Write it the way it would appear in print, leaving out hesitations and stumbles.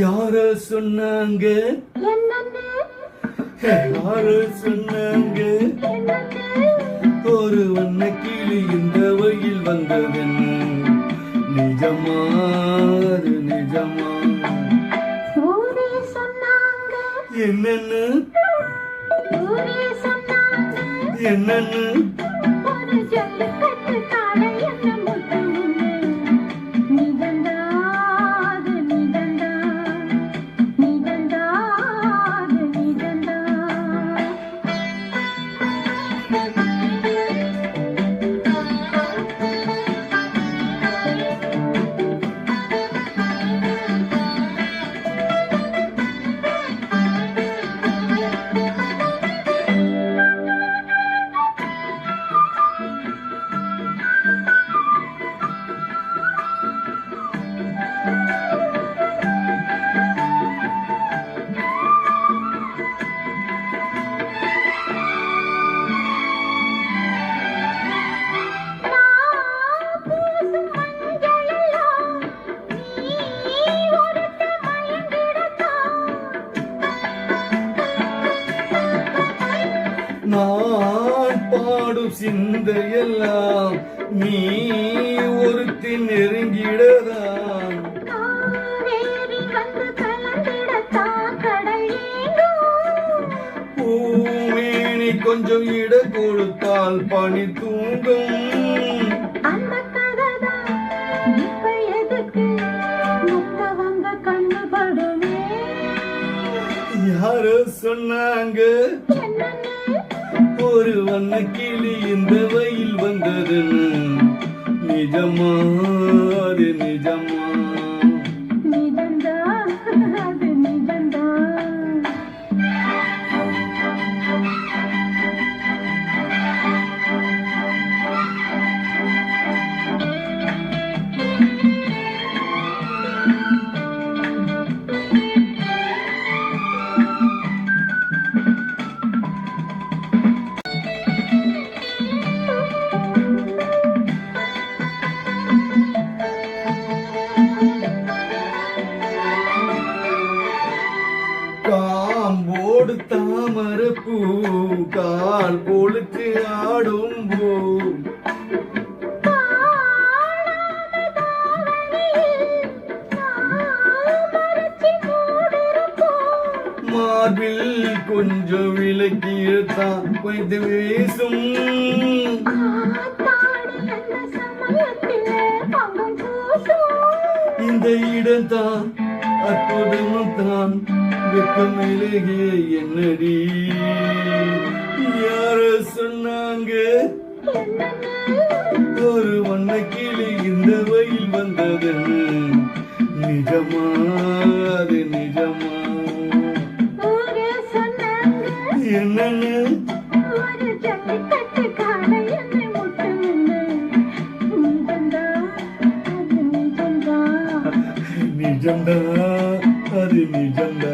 யார சொன்னாங்க யார சொன்னாங்க ஒரு வண்ண கிளி இந்த வழியில் வந்ததென்ன நிஜமா அது நிஜமா என்னன்னு என்னன்னு நான் பாடும் சிந்தையெல்லாம் நீ ஒருத்தி நெருங்கிடதான் பூமேனி கொஞ்சம் இட கொடுத்தால் பனி தூங்கும் யாரோ சொன்னாங்க ஒரு வண்ண கிளி இந்த வயல் வந்தது நிஜமா அது நிஜமா அது நிஜந்தா காம்போடு தாமரப்பூ கால் பொழுத்து ஆடும் பூ மார்பில் கொஞ்சம் விலக்கியத்தான் வைத்து வீசும் இந்த இடம்தான் அற்புதமும் தான் வெக்கமிலகே என்னடி யார சொன்னாங்க ஒரு வண்ண கிளி இந்த வயல் வந்தது நிஜமா அது நிஜமா என்னன்னு நிஜம்டா அது நிஜம்டா